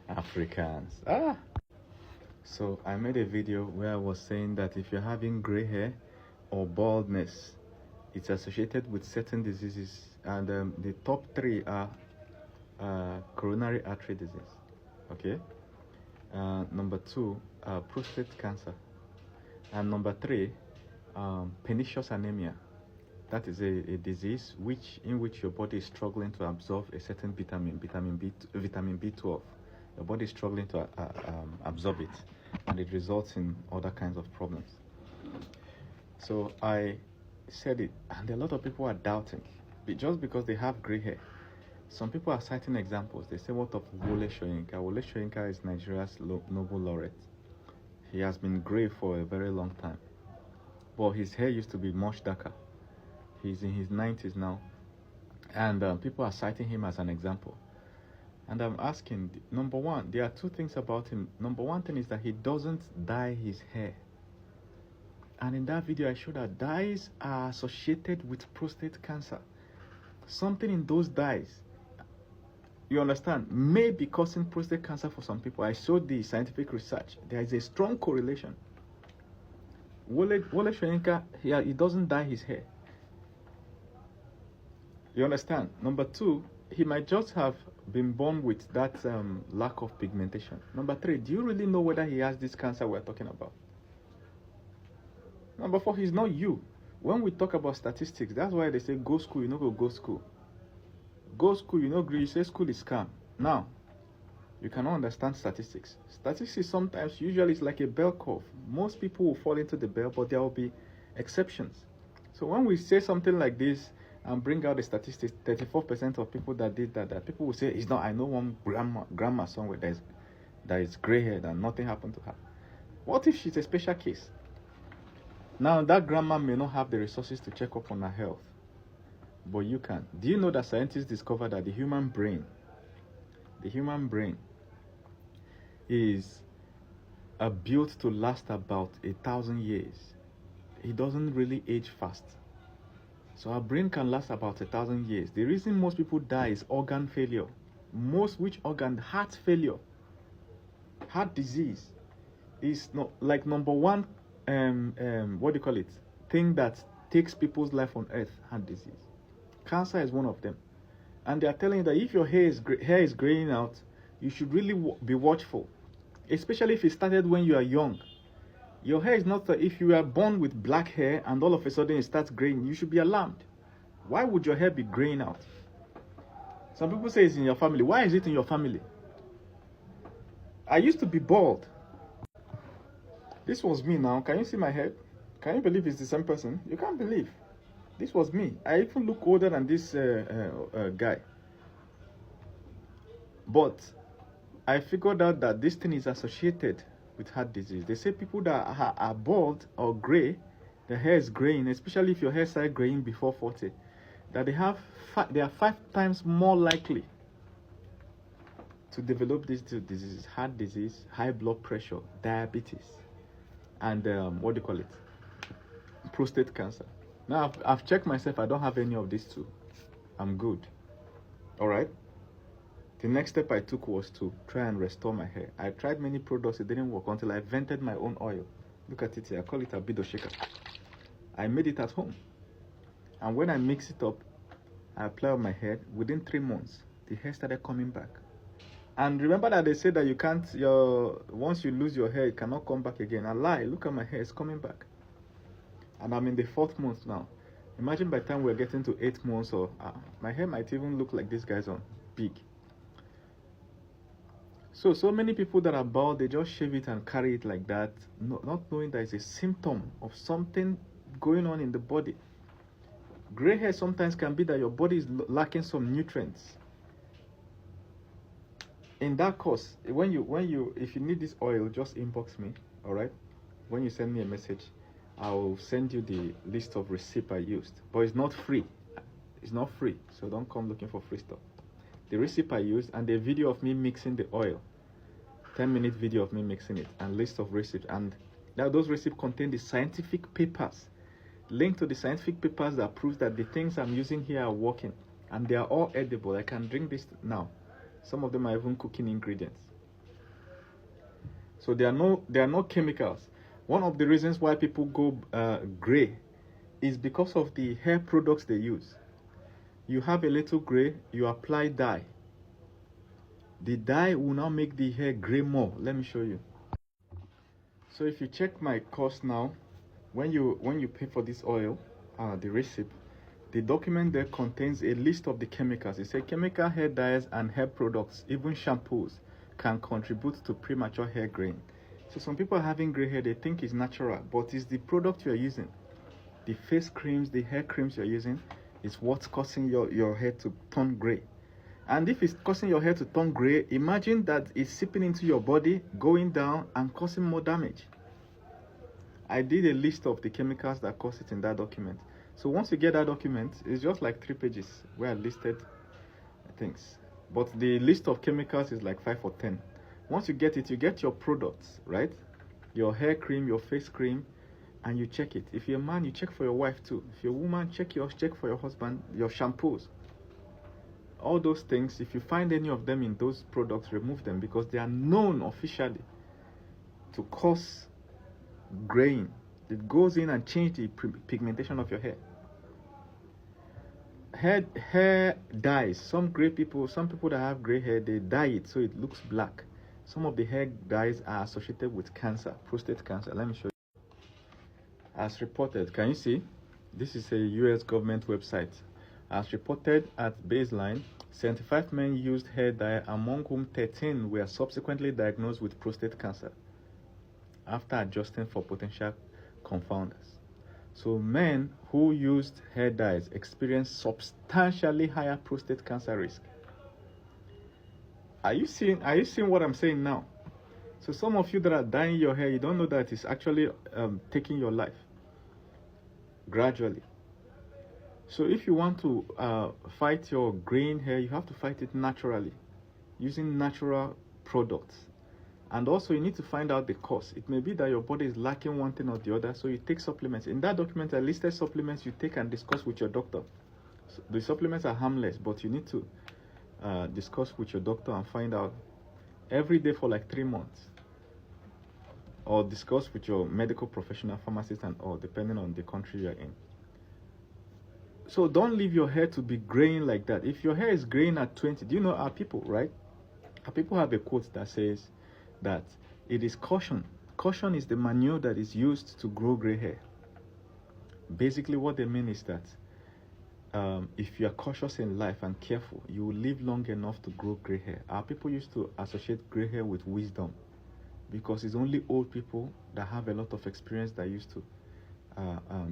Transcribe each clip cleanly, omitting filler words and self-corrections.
Africans. So I made a video where I was saying that if you're having gray hair or baldness, it's associated with certain diseases, and the top 3 are coronary artery disease, okay, number 2 prostate cancer, and number 3 pernicious anemia. That is a disease in which your body is struggling to absorb a certain vitamin B12. Your body is struggling to absorb it, and it results in other kinds of problems. So I said it, and a lot of people are doubting, just because they have gray hair. Some people are citing examples. They say, what of Wole Soyinka? Wole Soyinka is Nigeria's Nobel laureate. He has been gray for a very long time, but his hair used to be much darker. He's in his 90s now, and people are citing him as an example. And I'm asking, number one, there are 2 things about him. Number 1 thing is that he doesn't dye his hair. And in that video, I showed that dyes are associated with prostate cancer. Something in those dyes, you understand, may be causing prostate cancer for some people. I showed the scientific research. There is a strong correlation. Wole Soyinka, he doesn't dye his hair. You understand? Number 2, he might just have been born with that lack of pigmentation. Number 3, do you really know whether he has this cancer we're talking about? Number 4, he's not you. When we talk about statistics, that's why they say go school, you know, go school. Go school, you know, you say school is scam. Now, you cannot understand statistics. Statistics sometimes, usually it's like a bell curve. Most people will fall into the bell, but there will be exceptions. So when we say something like this and bring out the statistics, 34% of people that did that people will say, it's not, I know one grandma somewhere that is gray hair and nothing happened to her. What if she's a special case? Now, that grandma may not have the resources to check up on her health, but you can. Do you know that scientists discovered that the human brain is built to last about 1,000 years. It doesn't really age fast. So our brain can last about 1,000 years. The reason most people die is organ failure. Which organ? Heart failure. Heart disease is not like number 1 thing that takes people's life on earth. Heart disease. Cancer is one of them. And they are telling you that if your hair is graying out, you should really be watchful, especially if it started when you are young. Your hair is not, if you are born with black hair and all of a sudden it starts graying, you should be alarmed. Why would your hair be graying out? Some people say it's in your family. Why is it in your family? I used to be bald. This was me now. Can you see my head? Can you believe it's the same person? You can't believe. This was me. I even look older than this guy. But I figured out that this thing is associated with heart disease. They say people that are bald or gray, their hair is graying, especially if your hair started graying before 40, that they are 5 times more likely to develop these 2 diseases: heart disease, high blood pressure, diabetes, and prostate cancer. Now I've checked myself. I don't have any of these 2. I'm good. All right. The next step I took was to try and restore my hair. I tried many products. It didn't work until I vented my own oil. Look at it here. I call it a Bido shaker. I made it at home. And when I mix it up, I apply on my head. Within 3 months, the hair started coming back. And remember that they say that you can't, once you lose your hair, it cannot come back again. I lie. Look at my hair. It's coming back. And I'm in the 4th month now. Imagine by the time we're getting to 8 months, or my hair might even look like this guy's on. Big. So many people that are bald, they just shave it and carry it like that, not knowing that it's a symptom of something going on in the body. Gray hair sometimes can be that your body is lacking some nutrients. In that course, if you need this oil, just inbox me, all right? When you send me a message, I'll send you the list of recipe I used. But it's not free. It's not free, so don't come looking for free stuff. The recipe I used and the video of me mixing the oil, 10-minute video of me mixing it, and list of recipes. And now those recipes contain the scientific papers, link to the scientific papers that proves that the things I'm using here are working, and they are all edible. I can drink this now. Some of them are even cooking ingredients. So there are no chemicals. One of the reasons why people go gray is because of the hair products they use. You have a little gray, you apply dye. The dye will now make the hair gray more. Let me show you. So if you check my cost now, when you pay for this oil, the receipt, the document there contains a list of the chemicals. It says chemical hair dyes and hair products, even shampoos, can contribute to premature hair graying. So some people are having gray hair, they think it's natural, but it's the product you're using. The face creams, the hair creams you're using is what's causing your hair to turn gray. And if it's causing your hair to turn gray, imagine that it's seeping into your body, going down and causing more damage. I did a list of the chemicals that cause it in that document. So once you get that document, it's just like 3 pages where I listed things. But the list of chemicals is like 5 or 10. Once you get it, you get your products, right? Your hair cream, your face cream, and you check it. If you're a man, you check for your wife too. If you're a woman, check for your husband, your shampoos. All those things, if you find any of them in those products, remove them, because they are known officially to cause graying. It goes in and changes the pigmentation of your hair. Hair dyes. Some people that have gray hair, they dye it so it looks black. Some of the hair dyes are associated with cancer, prostate cancer. Let me show you. As reported, can you see? This is a US government website. As reported at baseline, 75 men used hair dye, among whom 13 were subsequently diagnosed with prostate cancer after adjusting for potential confounders. So men who used hair dyes experienced substantially higher prostate cancer risk. Are you seeing what I'm saying now? So some of you that are dyeing your hair, you don't know that it's actually taking your life gradually. So if you want to fight your graying hair, you have to fight it naturally, using natural products. And also you need to find out the cause. It may be that your body is lacking one thing or the other, so you take supplements. In that document, I listed supplements you take and discuss with your doctor. So the supplements are harmless, but you need to discuss with your doctor and find out every day for like 3 months. Or discuss with your medical professional, pharmacist and all, depending on the country you're in. So don't leave your hair to be graying like that. If your hair is graying at 20, do you know our people, right? Our people have a quote that says that it is caution. Caution is the manure that is used to grow gray hair. Basically what they mean is that if you are cautious in life and careful, you will live long enough to grow gray hair. Our people used to associate gray hair with wisdom, because it's only old people that have a lot of experience that used to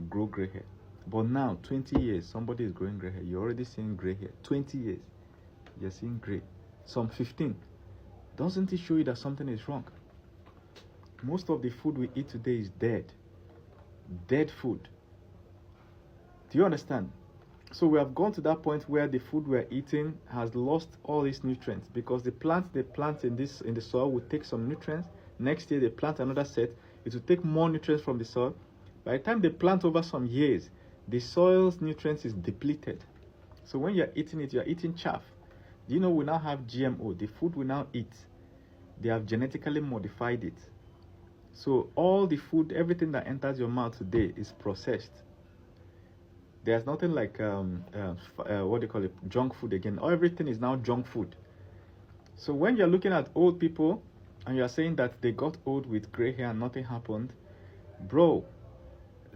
grow gray hair. But now, 20 years, somebody is growing gray hair. You're already seeing gray hair. 20 years, you're seeing gray. Some 15. Doesn't it show you that something is wrong? Most of the food we eat today is dead. Dead food. Do you understand? So we have gone to that point where the food we're eating has lost all its nutrients, because the plants they plant in the soil will take some nutrients. Next year they plant another set. It will take more nutrients from the soil. By the time they plant over some years, the soil's nutrients is depleted. So when you're eating it, you're eating chaff. Do you know we now have GMO? The food we now eat, they have genetically modified it. So all the food, everything that enters your mouth today is processed. There's nothing like what do you call it, junk food again. Everything is now junk food. So when you're looking at old people and you're saying that they got old with gray hair and nothing happened, bro,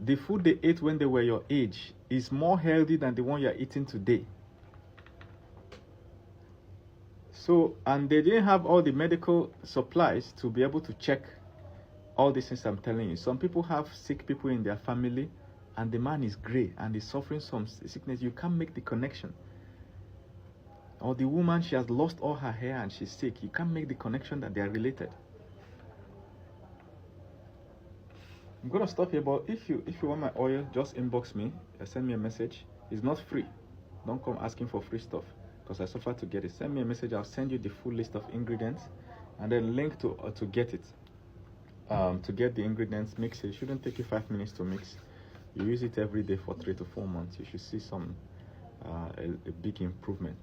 the food they ate when they were your age is more healthy than the one you're eating today. So, and they didn't have all the medical supplies to be able to check all these things I'm telling you. Some people have sick people in their family, and the man is gray and is suffering some sickness. You can't make the connection. Or the woman, she has lost all her hair and she's sick. You can't make the connection that they are related. I'm gonna stop here, but if you want my oil, just inbox me, send me a message. It's not free. Don't come asking for free stuff, because I suffer to get it. Send me a message, I'll send you the full list of ingredients and then link to get it. To get the ingredients, mix it. It shouldn't take you 5 minutes to mix. You use it every day for 3 to 4 months. You should see some a big improvement.